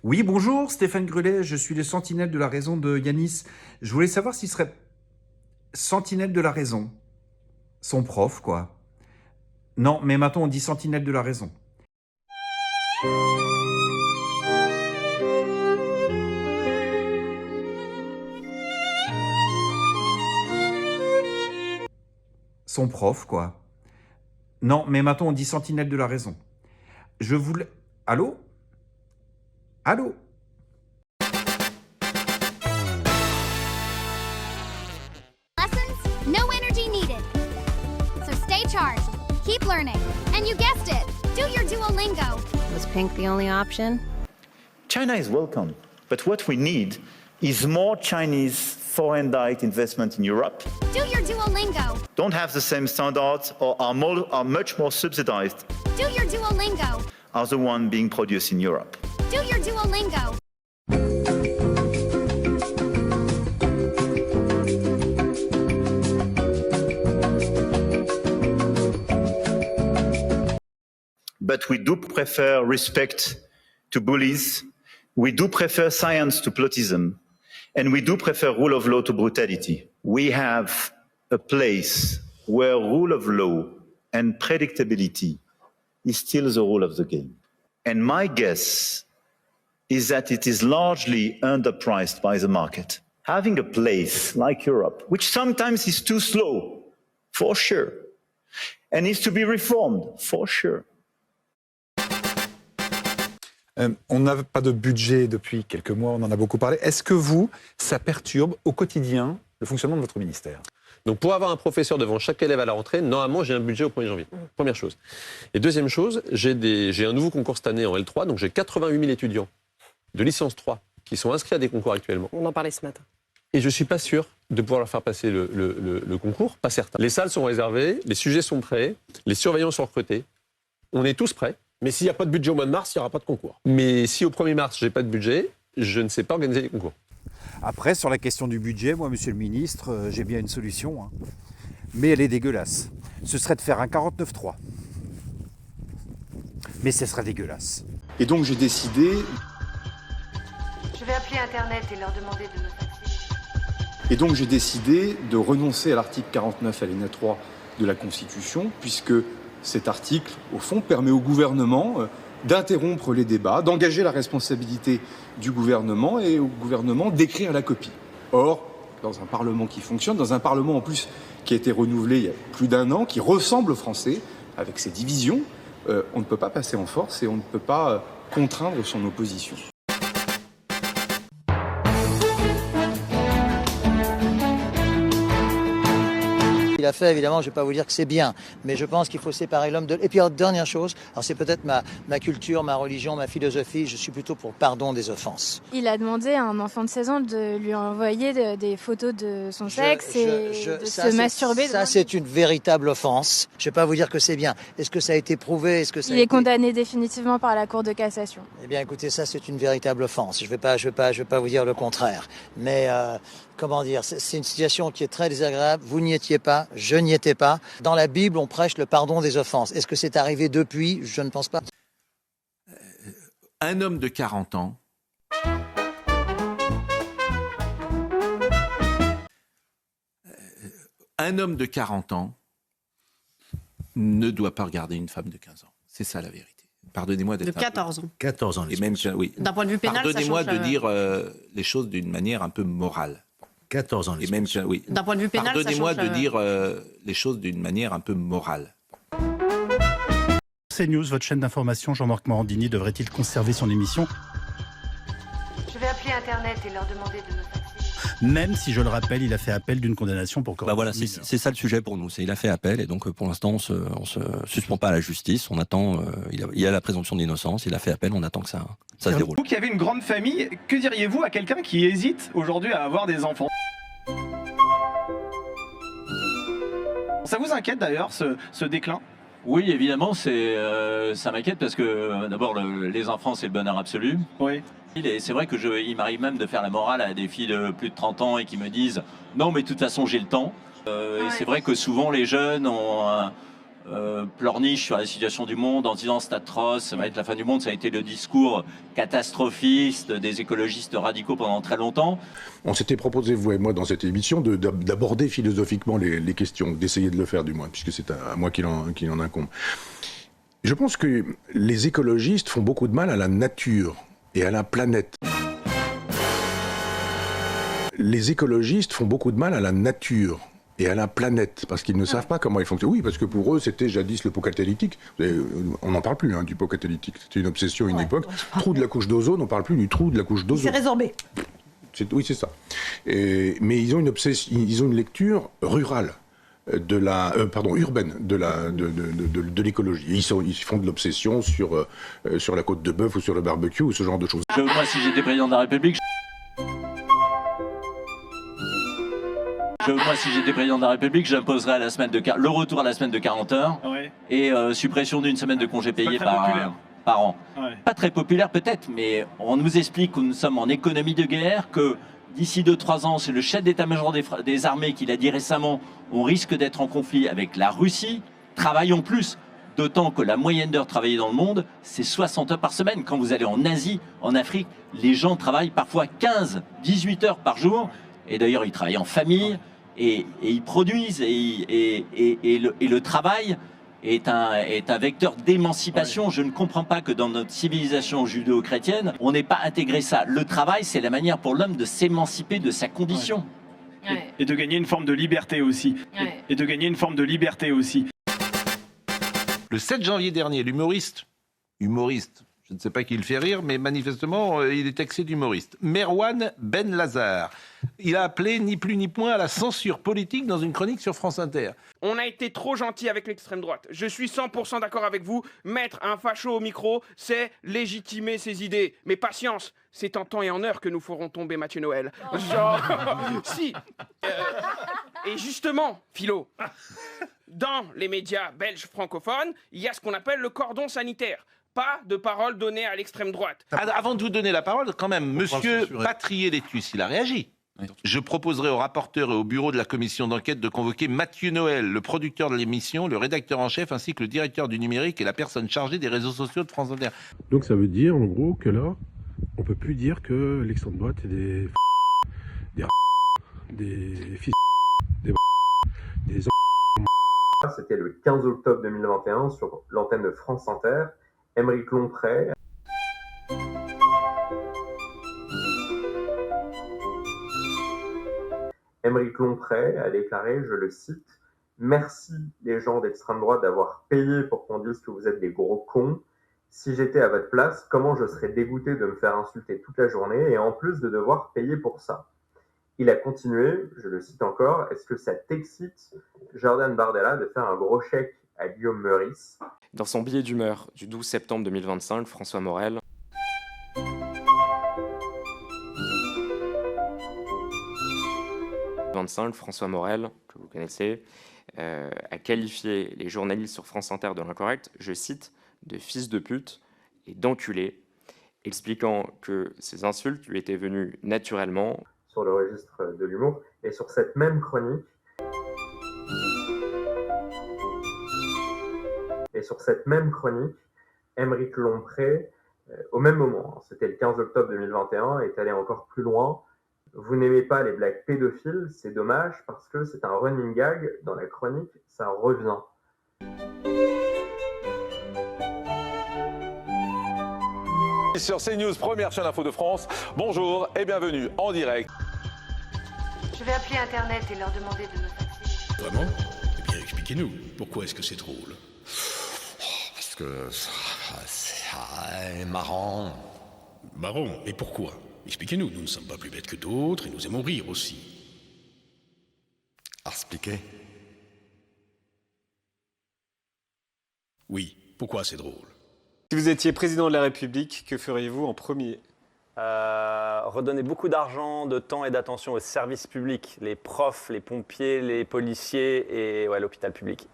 Oui, bonjour, Stéphane Grulet, je suis le sentinelle de la raison de Yanis. Je voulais savoir s'il serait sentinelle de la raison. Son prof, quoi. Non, mais maintenant on dit sentinelle de la raison. Son prof, quoi. Non, mais maintenant on dit sentinelle de la raison. Je voulais... Allô? Allô? Lessons, no energy needed. So stay charged, keep learning, and you guessed it, do your Duolingo. Was pink the only option? China is welcome, but what we need is more Chinese foreign direct investment in Europe. Do your Duolingo. Don't have the same standards or are much more subsidized Do your Duolingo. as the one being produced in Europe. Do your Duolingo. But we do prefer respect to bullies, we do prefer science to plotism, and we do prefer rule of law to brutality. We have a place where rule of law and predictability is still the rule of the game. And my guess is that it is largely underpriced by the market. Having a place like Europe, which sometimes is too slow, for sure, and needs to be reformed, for sure. On n'a pas de budget depuis quelques mois, on en a beaucoup parlé. Est-ce que vous, ça perturbe au quotidien le fonctionnement de votre ministère? Donc pour avoir un professeur devant chaque élève à la rentrée, normalement j'ai un budget au 1er janvier. Première chose. Et deuxième chose, j'ai un nouveau concours cette année en L3, donc j'ai 88 000 étudiants de licence 3 qui sont inscrits à des concours actuellement. On en parlait ce matin. Et je ne suis pas sûr de pouvoir leur faire passer le concours, pas certain. Les salles sont réservées, les sujets sont prêts, les surveillants sont recrutés. On est tous prêts. Mais s'il n'y a pas de budget au mois de mars, il n'y aura pas de concours. Mais si au 1er mars, je n'ai pas de budget, je ne sais pas organiser les concours. Après, sur la question du budget, moi, monsieur le ministre, j'ai bien une solution. Mais elle est dégueulasse. Ce serait de faire un 49.3. Mais ce serait dégueulasse. Et donc j'ai décidé... Je vais appeler Internet et leur demander de me faxer. Et donc j'ai décidé de renoncer à l'article 49 alinéa 3 de la Constitution, puisque cet article, au fond, permet au gouvernement d'interrompre les débats, d'engager la responsabilité du gouvernement et au gouvernement d'écrire la copie. Or, dans un Parlement qui fonctionne, dans un Parlement en plus qui a été renouvelé il y a plus d'1 an, qui ressemble aux Français, avec ses divisions, on ne peut pas passer en force et on ne peut pas contraindre son opposition. Il a fait, évidemment, je ne vais pas vous dire que c'est bien, mais je pense qu'il faut séparer l'homme de... Et puis, dernière chose, alors c'est peut-être ma culture, ma religion, ma philosophie, je suis plutôt pour pardon des offenses. Il a demandé à un enfant de 16 ans de lui envoyer des photos de son sexe et de se masturber. Ça, c'est une véritable offense. Je ne vais pas vous dire que c'est bien. Est-ce que ça a été prouvé? Est-ce que ça Il est condamné définitivement par la Cour de cassation. Eh bien, écoutez, ça, c'est une véritable offense. Je vais pas vous dire le contraire. Mais... comment dire, c'est une situation qui est très désagréable. Vous n'y étiez pas, je n'y étais pas. Dans la Bible, on prêche le pardon des offenses. Est-ce que c'est arrivé depuis? Je ne pense pas. Un homme de 40 ans ne doit pas regarder une femme de 15 ans. C'est ça la vérité. Pardonnez-moi d'être... De 14 ans. 14 ans. Et même, oui. D'un point de vue pénal, pardonnez-moi ça change... de dire les choses d'une manière un peu morale. 14 ans. Et même, oui. D'un point de vue pénal, pardonnez-moi ça change... de dire les choses d'une manière un peu morale. CNews, votre chaîne d'information, Jean-Marc Morandini devrait-il conserver son émission? Je vais appeler Internet et leur demander de me faxer. Même si, je le rappelle, il a fait appel d'une condamnation pour corruption. Voilà, c'est ça le sujet pour nous. Il a fait appel et donc pour l'instant on se suspend pas à la justice. On attend. Il y a la présomption d'innocence. Il a fait appel. On attend que ça se déroule. Vous qui avez une grande famille, que diriez-vous à quelqu'un qui hésite aujourd'hui à avoir des enfants? Ça vous inquiète d'ailleurs ce déclin? Oui, évidemment, ça m'inquiète parce que d'abord les enfants c'est le bonheur absolu. Oui. Et c'est vrai que il m'arrive même de faire la morale à des filles de plus de 30 ans et qui me disent non mais de toute façon j'ai le temps. Et c'est vrai que souvent les jeunes ont pleurniche sur la situation du monde en disant c'est atroce, ça va être la fin du monde. Ça a été le discours catastrophiste des écologistes radicaux pendant très longtemps. On s'était proposé, vous et moi, dans cette émission, d'aborder philosophiquement les questions, d'essayer de le faire du moins, puisque c'est à moi qu'il en incombe. Je pense que les écologistes font beaucoup de mal à la nature et à la planète. Les écologistes font beaucoup de mal à la nature et à la planète, parce qu'ils ne savent pas comment ils fonctionnent. Oui, parce que pour eux, c'était jadis le pot catalytique. On n'en parle plus, du pot catalytique. C'était une obsession, une époque. Trou de la couche d'ozone, on ne parle plus du trou de la couche d'ozone. C'est résorbé. Oui, c'est ça. Mais ils ont une obsession, ils ont une lecture rurale. Urbaine de l'écologie. Ils font de l'obsession sur la côte de bœuf ou sur le barbecue ou ce genre de choses. Moi, si j'étais président de la République, j'imposerais le retour à la semaine de 40 heures et suppression d'une semaine de congés payés par an. Ouais. Pas très populaire peut-être, mais on nous explique que nous sommes en économie de guerre, que d'ici 2-3 ans, c'est le chef d'état-major des armées qui l'a dit récemment, on risque d'être en conflit avec la Russie. Travaillons plus, d'autant que la moyenne d'heures travaillées dans le monde, c'est 60 heures par semaine. Quand vous allez en Asie, en Afrique, les gens travaillent parfois 15-18 heures par jour. Et d'ailleurs, ils travaillent en famille et ils produisent. Et le travail est un vecteur d'émancipation. Je ne comprends pas que dans notre civilisation judéo-chrétienne, on n'ait pas intégré ça. Le travail, c'est la manière pour l'homme de s'émanciper de sa condition. Ouais. Et de gagner une forme de liberté aussi. Ouais. Et de gagner une forme de liberté aussi. Le 7 janvier dernier, l'humoriste, je ne sais pas qui le fait rire, mais manifestement, il est taxé d'humoriste, Merwan Ben Lazar. Il a appelé ni plus ni moins à la censure politique dans une chronique sur France Inter. On a été trop gentil avec l'extrême droite. Je suis 100% d'accord avec vous. Mettre un facho au micro, c'est légitimer ses idées. Mais patience, c'est en temps et en heure que nous ferons tomber Mathieu Noël. Genre, si. Et justement, Philo, dans les médias belges francophones, il y a ce qu'on appelle le cordon sanitaire. Pas de parole donnée à l'extrême droite. Avant de vous donner la parole, quand même, monsieur Patrier-Létus, il a réagi. Je proposerai au rapporteur et au bureau de la commission d'enquête de convoquer Mathieu Noël, le producteur de l'émission, le rédacteur en chef, ainsi que le directeur du numérique et la personne chargée des réseaux sociaux de France Inter. Donc ça veut dire, en gros, que là, on peut plus dire que l'extrême droite est des fils, des C'était le 15 octobre 2021 sur l'antenne de France Inter. Aymeric Lomprey. Aymeric Lomprey a déclaré, je le cite, « Merci les gens d'extrême droite d'avoir payé pour qu'on dise que vous êtes des gros cons. Si j'étais à votre place, comment je serais dégoûté de me faire insulter toute la journée et en plus de devoir payer pour ça ?» Il a continué, je le cite encore, « Est-ce que ça t'excite, Jordan Bardella, de faire un gros chèque à Guillaume Meurice ?» Dans son billet d'humeur du 12 septembre 2025, François Morel que vous connaissez, a qualifié les journalistes sur France Inter de l'incorrect, je cite, de fils de pute et d'enculés, expliquant que ces insultes lui étaient venues naturellement. Sur le registre de l'humour, et sur cette même chronique, Aymeric Lomprey, au même moment, c'était le 15 octobre 2021, est allé encore plus loin. Vous n'aimez pas les blagues pédophiles, c'est dommage parce que c'est un running gag dans la chronique, ça revient. Sur CNews, première chaîne info de France, bonjour et bienvenue en direct. Je vais appeler Internet et leur demander de me vacciner. Vraiment? Eh bien, expliquez-nous. Pourquoi est-ce que c'est drôle? Parce que c'est marrant. Marrant? Et pourquoi? Expliquez-nous. Nous ne sommes pas plus bêtes que d'autres et nous aimons rire aussi. Expliquez. Oui. Pourquoi c'est drôle? Si vous étiez président de la République, que feriez-vous en premier? Redonner beaucoup d'argent, de temps et d'attention aux services publics, les profs, les pompiers, les policiers et l'hôpital public.